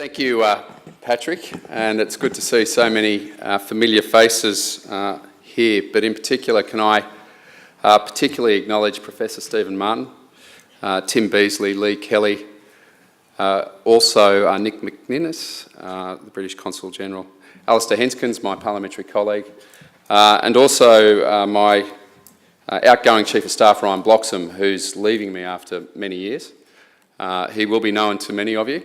Thank you, Patrick, and it's good to see so many familiar faces here, but in particular can I particularly acknowledge Professor Stephen Martin, Tim Beasley, Lee Kelly, also Nick McNinnis, the British Consul General, Alistair Henskins, my parliamentary colleague, and also my outgoing Chief of Staff, Ryan Bloxham, who's leaving me after many years. He will be known to many of you.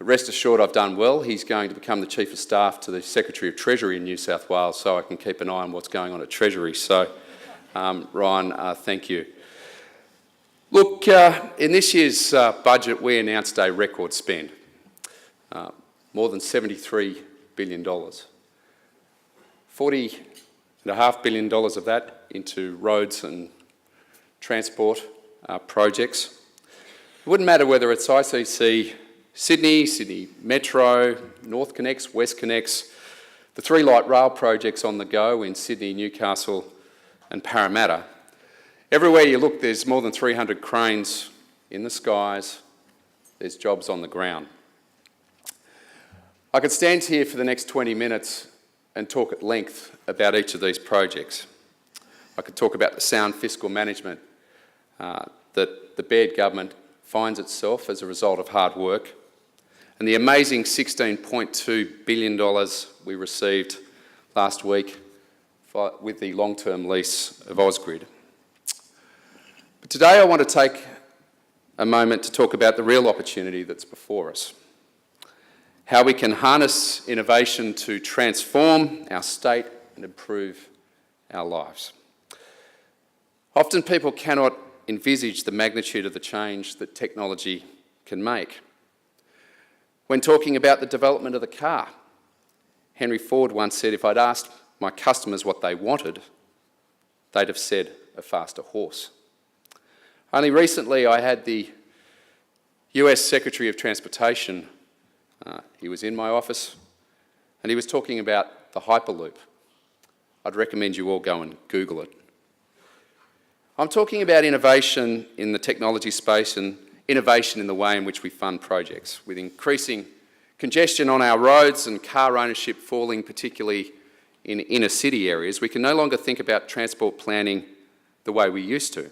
But rest assured I've done well. He's going to become the Chief of Staff to the Secretary of Treasury in New South Wales, so I can keep an eye on what's going on at Treasury. So, Ryan, thank you. Look, in this year's budget, we announced a record spend, more than $73 billion. $40.5 billion of that into roads and transport projects. It wouldn't matter whether it's ICC Sydney Metro, North Connects, West Connects, the three light rail projects on the go in Sydney, Newcastle and Parramatta. Everywhere you look, there's more than 300 cranes in the skies, there's jobs on the ground. I could stand here for the next 20 minutes and talk at length about each of these projects. I could talk about the sound fiscal management that the Baird government finds itself as a result of hard work, and the amazing $16.2 billion we received last week with the long-term lease of Ausgrid. But today I want to take a moment to talk about the real opportunity that's before us. How we can harness innovation to transform our state and improve our lives. Often people cannot envisage the magnitude of the change that technology can make. When talking about the development of the car, Henry Ford once said, if I'd asked my customers what they wanted, they'd have said a faster horse. Only recently I had the US Secretary of Transportation, he was in my office, and he was talking about the Hyperloop. I'd recommend you all go and Google it. I'm talking about innovation in the technology space and innovation in the way in which we fund projects. With increasing congestion on our roads and car ownership falling, particularly in inner city areas, we can no longer think about transport planning the way we used to.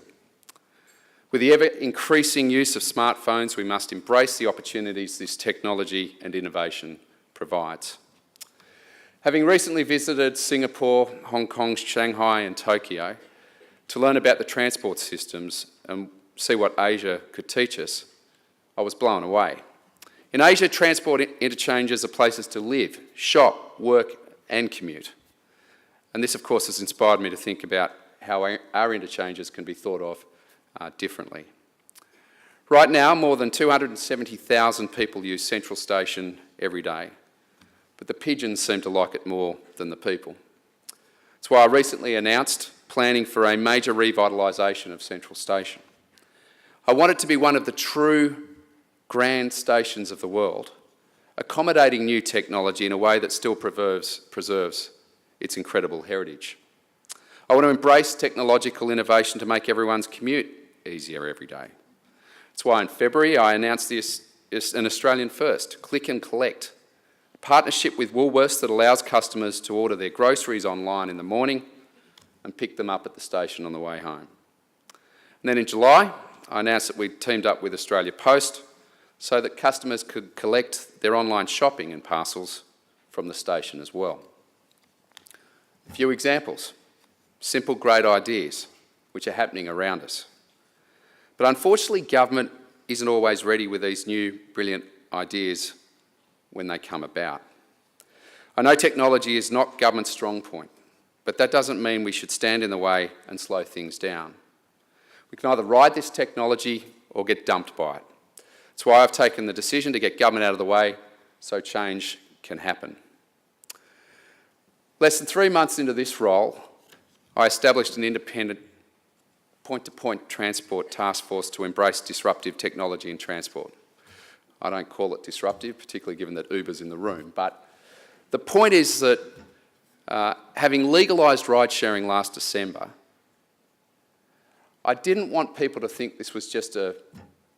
With the ever-increasing use of smartphones, we must embrace the opportunities this technology and innovation provides. Having recently visited Singapore, Hong Kong, Shanghai and Tokyo to learn about the transport systems and see what Asia could teach us, I was blown away. In Asia, transport interchanges are places to live, shop, work and commute. And this, of course, has inspired me to think about how our interchanges can be thought of differently. Right now, more than 270,000 people use Central Station every day, but the pigeons seem to like it more than the people. That's why I recently announced planning for a major revitalisation of Central Station. I want it to be one of the true grand stations of the world, accommodating new technology in a way that still preserves its incredible heritage. I want to embrace technological innovation to make everyone's commute easier every day. That's why in February I announced an Australian first, Click and Collect, a partnership with Woolworths that allows customers to order their groceries online in the morning and pick them up at the station on the way home. And then in July, I announced that we'd teamed up with Australia Post so that customers could collect their online shopping and parcels from the station as well. A few examples, simple, great ideas which are happening around us. But unfortunately, government isn't always ready with these new, brilliant ideas when they come about. I know technology is not government's strong point, but that doesn't mean we should stand in the way and slow things down. We can either ride this technology or get dumped by it. That's why I've taken the decision to get government out of the way so change can happen. Less than 3 months into this role, I established an independent point-to-point transport task force to embrace disruptive technology in transport. I don't call it disruptive, particularly given that Uber's in the room, but the point is that having legalised ride-sharing last December, I didn't want people to think this was just a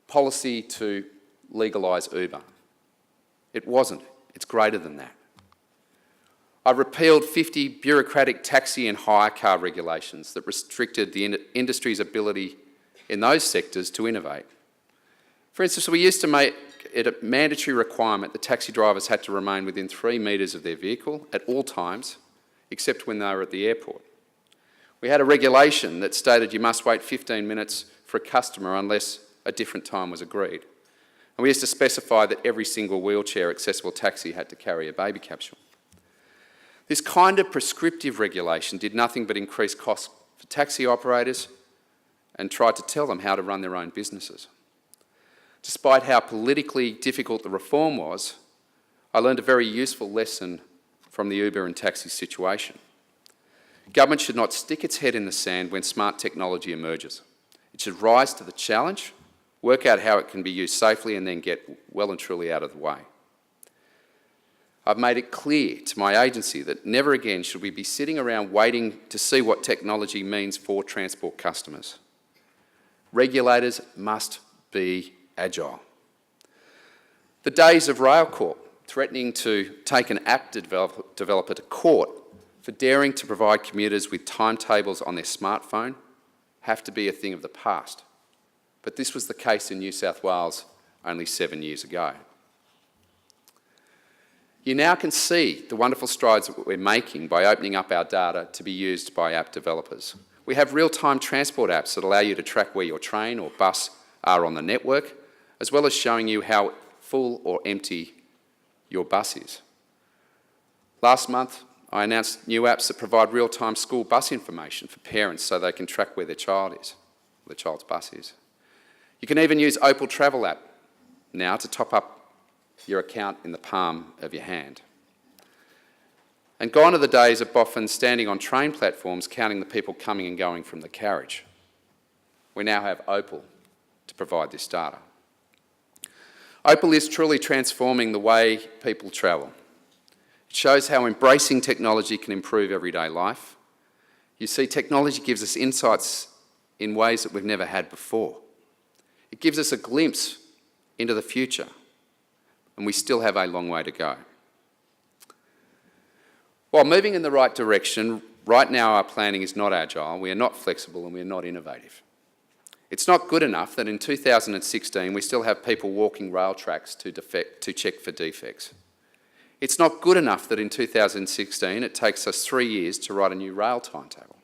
policy to legalise Uber. It wasn't. It's greater than that. I repealed 50 bureaucratic taxi and hire car regulations that restricted the industry's ability in those sectors to innovate. For instance, we used to make it a mandatory requirement that taxi drivers had to remain within 3 metres of their vehicle at all times, except when they were at the airport. We had a regulation that stated you must wait 15 minutes for a customer unless a different time was agreed. And we used to specify that every single wheelchair accessible taxi had to carry a baby capsule. This kind of prescriptive regulation did nothing but increase costs for taxi operators and tried to tell them how to run their own businesses. Despite how politically difficult the reform was, I learned a very useful lesson from the Uber and taxi situation. Government should not stick its head in the sand when smart technology emerges. It should rise to the challenge, work out how it can be used safely, and then get well and truly out of the way. I've made it clear to my agency that never again should we be sitting around waiting to see what technology means for transport customers. Regulators must be agile. The days of Railcorp threatening to take an app developer to court for daring to provide commuters with timetables on their smartphone have to be a thing of the past. But this was the case in New South Wales only 7 years ago. You now can see the wonderful strides that we're making by opening up our data to be used by app developers. We have real-time transport apps that allow you to track where your train or bus are on the network, as well as showing you how full or empty your bus is. Last month, I announced new apps that provide real-time school bus information for parents so they can track where their child's bus is. You can even use Opal Travel app now to top up your account in the palm of your hand. And gone are the days of boffins standing on train platforms counting the people coming and going from the carriage. We now have Opal to provide this data. Opal is truly transforming the way people travel. It shows how embracing technology can improve everyday life. You see, technology gives us insights in ways that we've never had before. It gives us a glimpse into the future, and we still have a long way to go. While moving in the right direction, right now our planning is not agile, we are not flexible, and we are not innovative. It's not good enough that in 2016 we still have people walking rail tracks to check for defects. It's not good enough that in 2016 it takes us 3 years to write a new rail timetable.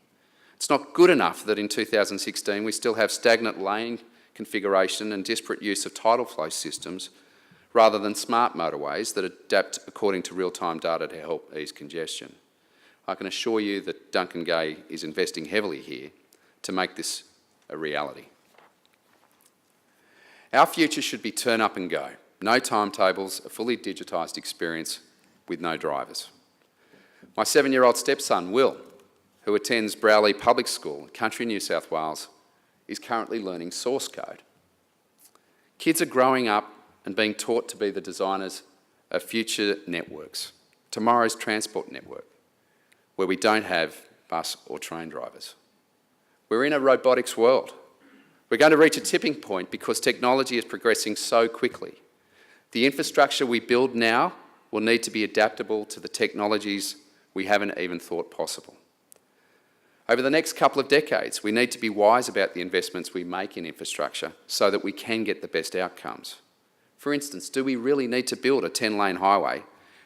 It's not good enough that in 2016 we still have stagnant lane configuration and disparate use of tidal flow systems rather than smart motorways that adapt according to real-time data to help ease congestion. I can assure you that Duncan Gay is investing heavily here to make this a reality. Our future should be turn up and go. No timetables, a fully digitised experience with no drivers. My 7-year-old stepson, Will, who attends Browley Public School in country New South Wales, is currently learning source code. Kids are growing up and being taught to be the designers of future networks, tomorrow's transport network, where we don't have bus or train drivers. We're in a robotics world. We're going to reach a tipping point because technology is progressing so quickly. The infrastructure we build now will need to be adaptable to the technologies we haven't even thought possible. Over the next couple of decades, we need to be wise about the investments we make in infrastructure so that we can get the best outcomes. For instance, do we really need to build a 10-lane highway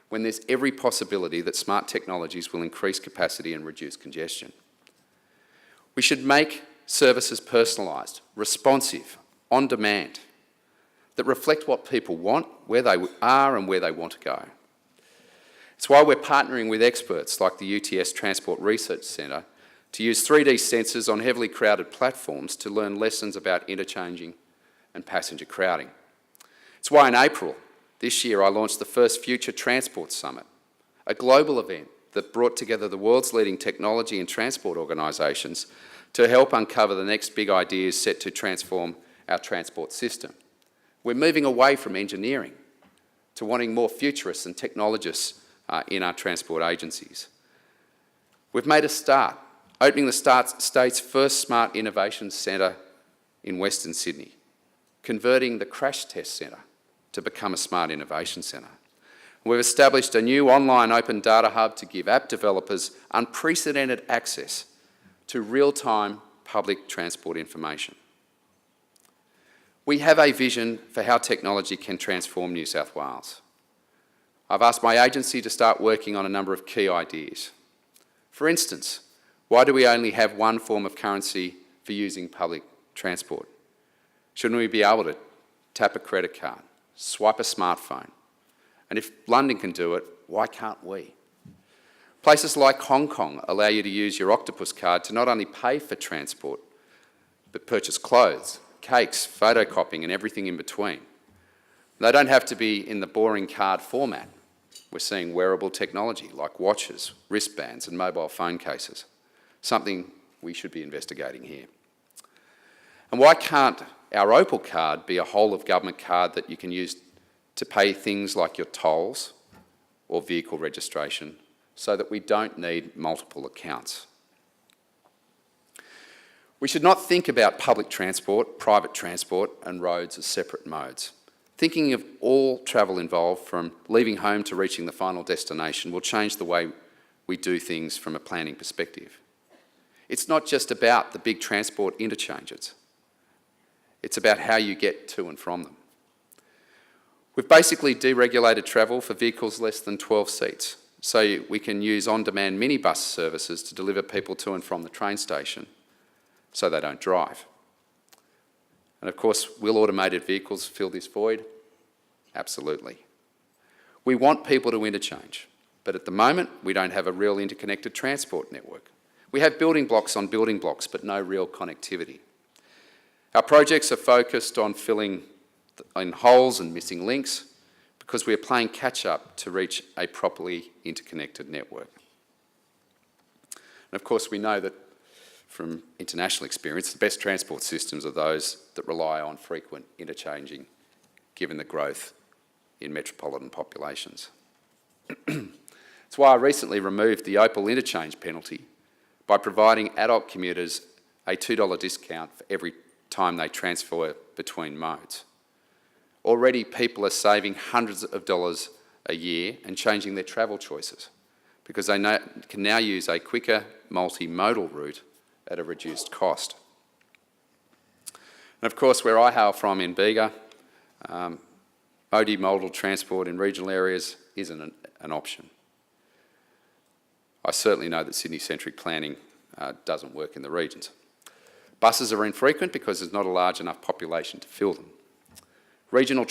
when there's every possibility that smart technologies will increase capacity and reduce congestion? We should make services personalised, responsive, on demand, that reflect what people want, where they are and where they want to go. It's why we're partnering with experts like the UTS Transport Research Centre to use 3D sensors on heavily crowded platforms to learn lessons about interchanging and passenger crowding. It's why in April this year I launched the first Future Transport Summit, a global event that brought together the world's leading technology and transport organisations to help uncover the next big ideas set to transform our transport system. We're moving away from engineering to wanting more futurists and technologists in our transport agencies. We've made a start, opening the state's first Smart Innovation Centre in Western Sydney, converting the Crash Test Centre to become a Smart Innovation Centre. We've established a new online open data hub to give app developers unprecedented access to real-time public transport information. We have a vision for how technology can transform New South Wales. I've asked my agency to start working on a number of key ideas. For instance, why do we only have one form of currency for using public transport? Shouldn't we be able to tap a credit card, swipe a smartphone? And if London can do it, why can't we? Places like Hong Kong allow you to use your Octopus card to not only pay for transport, but purchase clothes, cakes, photocopying and everything in between. They don't have to be in the boring card format. We're seeing wearable technology like watches, wristbands and mobile phone cases, something we should be investigating here. And why can't our Opal card be a whole-of-government card that you can use to pay things like your tolls or vehicle registration so that we don't need multiple accounts? We should not think about public transport, private transport and roads as separate modes. Thinking of all travel involved from leaving home to reaching the final destination will change the way we do things from a planning perspective. It's not just about the big transport interchanges. It's about how you get to and from them. We've basically deregulated travel for vehicles less than 12 seats, so we can use on-demand minibus services to deliver people to and from the train station so they don't drive. And of course, will automated vehicles fill this void? Absolutely. We want people to interchange, but at the moment, we don't have a real interconnected transport network. We have building blocks on building blocks, but no real connectivity. Our projects are focused on filling in holes and missing links because we are playing catch-up to reach a properly interconnected network. And of course, we know that from international experience, the best transport systems are those that rely on frequent interchanging, given the growth in metropolitan populations. That's why I recently removed the Opal interchange penalty by providing adult commuters a $2 discount for every time they transfer between modes. Already, people are saving hundreds of dollars a year and changing their travel choices because they can now use a quicker multimodal route at a reduced cost. And of course, where I hail from in Bega, multimodal transport in regional areas isn't an option. I certainly know that Sydney-centric planning doesn't work in the regions. Buses are infrequent because there's not a large enough population to fill them. Regional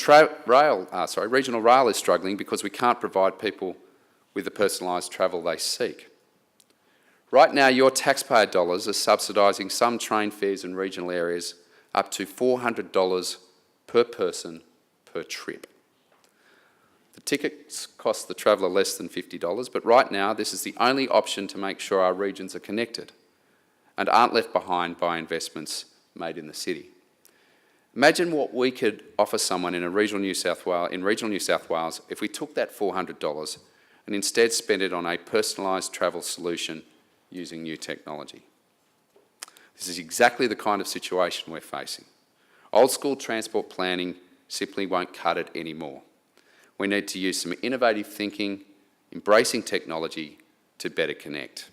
rail is struggling because we can't provide people with the personalised travel they seek. Right now, your taxpayer dollars are subsidising some train fares in regional areas up to $400 per person per trip. The tickets cost the traveller less than $50, but right now this is the only option to make sure our regions are connected and aren't left behind by investments made in the city. Imagine what we could offer someone in regional New South Wales if we took that $400 and instead spent it on a personalised travel solution using new technology. This is exactly the kind of situation we're facing. Old school transport planning simply won't cut it anymore. We need to use some innovative thinking, embracing technology to better connect.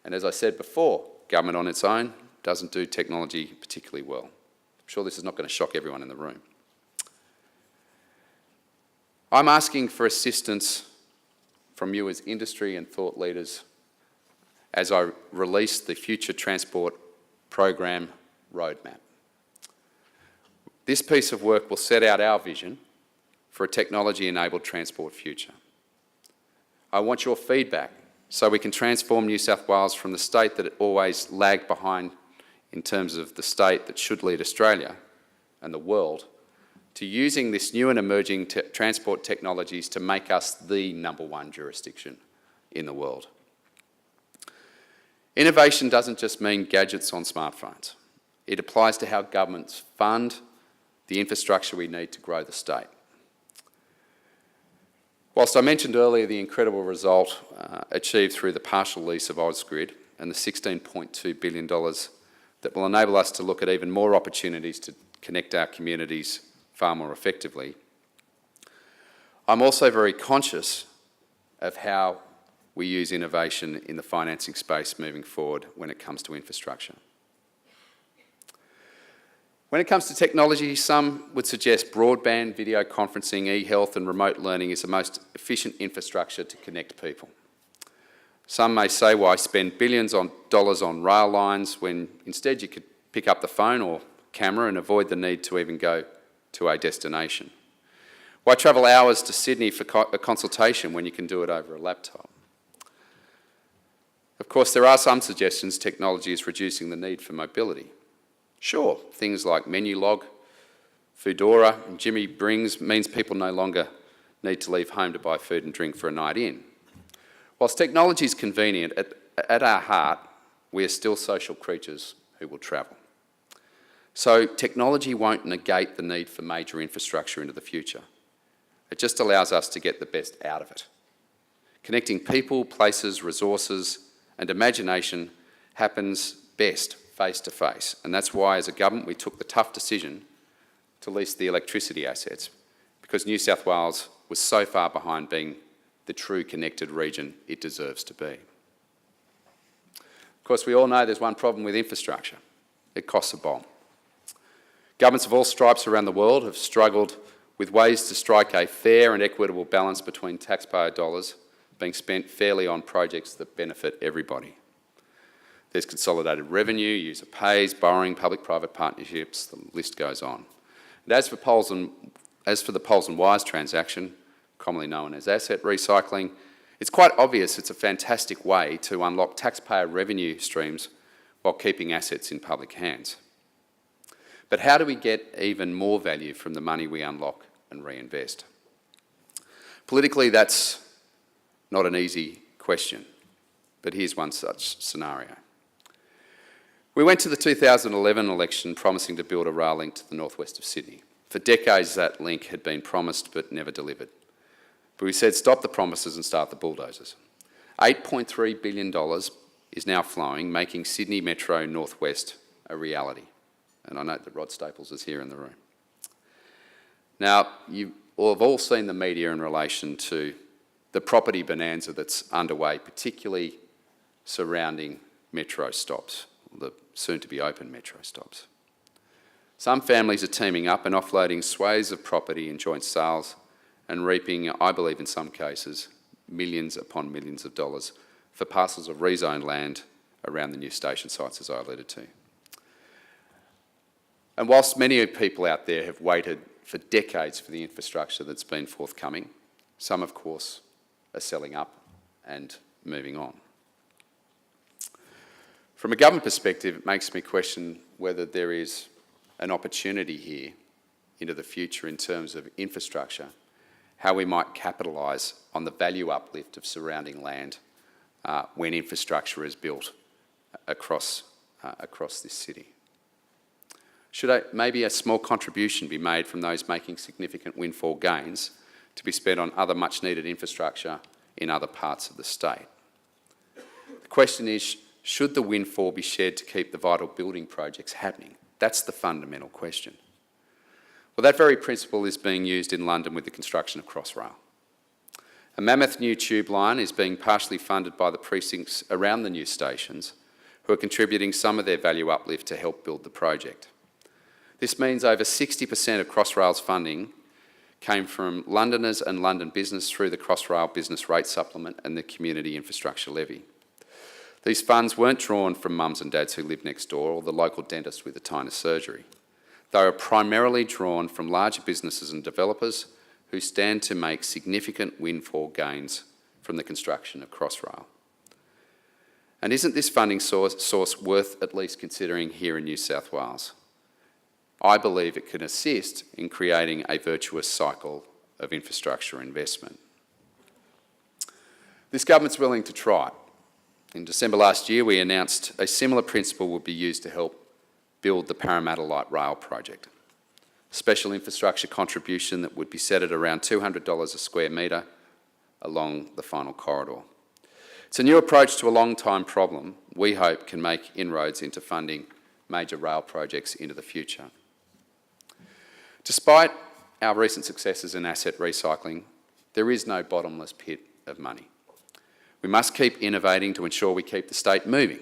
And as I said before, government on its own doesn't do technology particularly well. I'm sure this is not going to shock everyone in the room. I'm asking for assistance from you as industry and thought leaders as I release the Future Transport Program Roadmap. This piece of work will set out our vision for a technology-enabled transport future. I want your feedback so we can transform New South Wales from the state that it always lagged behind in terms of the state that should lead Australia and the world to using this new and emerging transport technologies to make us the #1 jurisdiction in the world. Innovation doesn't just mean gadgets on smartphones. It applies to how governments fund the infrastructure we need to grow the state. Whilst I mentioned earlier the incredible result achieved through the partial lease of Ausgrid and the $16.2 billion that will enable us to look at even more opportunities to connect our communities far more effectively, I'm also very conscious of how we use innovation in the financing space moving forward when it comes to infrastructure. When it comes to technology, some would suggest broadband, video conferencing, e-health and remote learning is the most efficient infrastructure to connect people. Some may say, why spend billions of dollars on rail lines when instead you could pick up the phone or camera and avoid the need to even go to a destination? Why travel hours to Sydney for a consultation when you can do it over a laptop? Of course, there are some suggestions technology is reducing the need for mobility. Sure, things like Menulog, Foodora and Jimmy Brings means people no longer need to leave home to buy food and drink for a night in. Whilst technology is convenient, at our heart, we are still social creatures who will travel. So technology won't negate the need for major infrastructure into the future. It just allows us to get the best out of it. Connecting people, places, resources and imagination happens best face to face. And that's why, as a government, we took the tough decision to lease the electricity assets, because New South Wales was so far behind being the true connected region it deserves to be. Of course, we all know there's one problem with infrastructure. It costs a bomb. Governments of all stripes around the world have struggled with ways to strike a fair and equitable balance between taxpayer dollars being spent fairly on projects that benefit everybody. There's consolidated revenue, user pays, borrowing, public-private partnerships, the list goes on. And as for the poles and wires transaction, commonly known as asset recycling, it's quite obvious it's a fantastic way to unlock taxpayer revenue streams while keeping assets in public hands. But how do we get even more value from the money we unlock and reinvest? Politically, that's not an easy question, but here's one such scenario. We went to the 2011 election promising to build a rail link to the northwest of Sydney. For decades that link had been promised but never delivered. But we said stop the promises and start the bulldozers. $8.3 billion is now flowing, making Sydney Metro Northwest a reality. And I note that Rod Staples is here in the room. Now, you have all seen the media in relation to the property bonanza that's underway, particularly surrounding metro stops, the soon-to-be open metro stops. Some families are teaming up and offloading swathes of property in joint sales and reaping, I believe in some cases, millions upon millions of dollars for parcels of rezoned land around the new station sites, as I alluded to. And whilst many people out there have waited for decades for the infrastructure that's been forthcoming, some, of course, are selling up and moving on. From a government perspective, it makes me question whether there is an opportunity here into the future in terms of infrastructure, how we might capitalise on the value uplift of surrounding land when infrastructure is built across this city. Should maybe a small contribution be made from those making significant windfall gains to be spent on other much needed infrastructure in other parts of the state? The question is, should the windfall be shared to keep the vital building projects happening? That's the fundamental question. Well, that very principle is being used in London with the construction of Crossrail. A mammoth new tube line is being partially funded by the precincts around the new stations, who are contributing some of their value uplift to help build the project. This means over 60% of Crossrail's funding came from Londoners and London business through the Crossrail Business Rate Supplement and the Community Infrastructure Levy. These funds weren't drawn from mums and dads who live next door or the local dentist with a tinnitus surgery. They are primarily drawn from larger businesses and developers who stand to make significant windfall gains from the construction of Crossrail. And isn't this funding source worth at least considering here in New South Wales? I believe it can assist in creating a virtuous cycle of infrastructure investment. This government's willing to try. In December last year, we announced a similar principle would be used to help build the Parramatta Light Rail project. A special infrastructure contribution that would be set at around $200 a square metre along the final corridor. It's a new approach to a long-time problem we hope can make inroads into funding major rail projects into the future. Despite our recent successes in asset recycling, There is no bottomless pit of money. We must keep innovating to ensure we keep the state moving,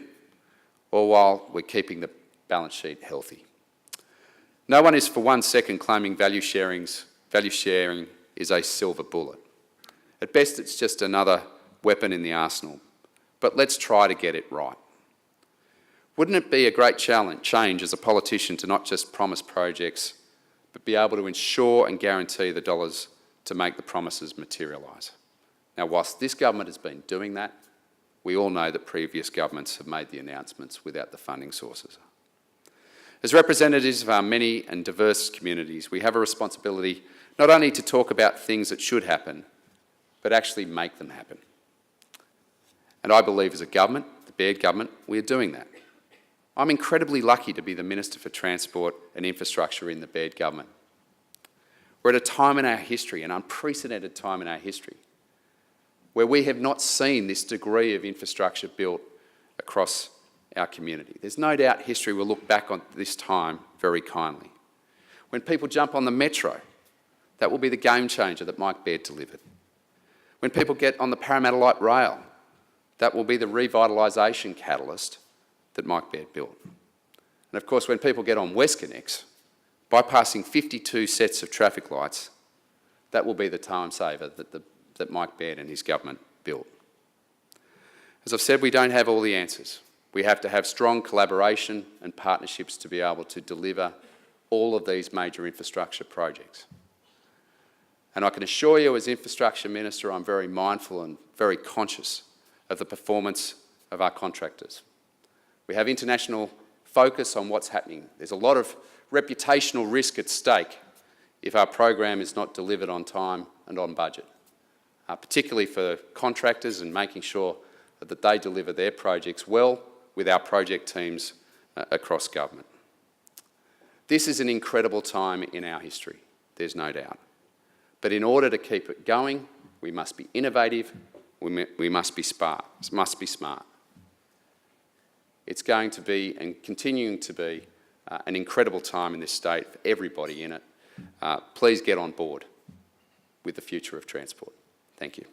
all while we're keeping the balance sheet healthy. No one is for 1 second claiming value sharing is a silver bullet. At best, it's just another weapon in the arsenal. But let's try to get it right. Wouldn't it be a great change as a politician to not just promise projects, but be able to ensure and guarantee the dollars to make the promises materialise? Now, whilst this government has been doing that, we all know that previous governments have made the announcements without the funding sources. As representatives of our many and diverse communities, we have a responsibility not only to talk about things that should happen, but actually make them happen. And I believe as a government, the Baird government, we are doing that. I'm incredibly lucky to be the Minister for Transport and Infrastructure in the Baird government. We're at a time in our history, an unprecedented time in our history, where we have not seen this degree of infrastructure built across our community. There's no doubt history will look back on this time very kindly. When people jump on the metro, that will be the game changer that Mike Baird delivered. When people get on the Parramatta Light Rail, that will be the revitalisation catalyst that Mike Baird built. And of course, when people get on WestConnex, bypassing 52 sets of traffic lights, that will be the time saver that Mike Baird and his government built. As I've said, we don't have all the answers. We have to have strong collaboration and partnerships to be able to deliver all of these major infrastructure projects. And I can assure you, as Infrastructure Minister, I'm very mindful and very conscious of the performance of our contractors. We have international focus on what's happening. There's a lot of reputational risk at stake if our program is not delivered on time and on budget, particularly for contractors and making sure that they deliver their projects well with our project teams across government. This is an incredible time in our history, there's no doubt. But in order to keep it going, we must be innovative, we must be smart. It's going to be, and continuing to be, an incredible time in this state for everybody in it. Please get on board with the future of transport. Thank you.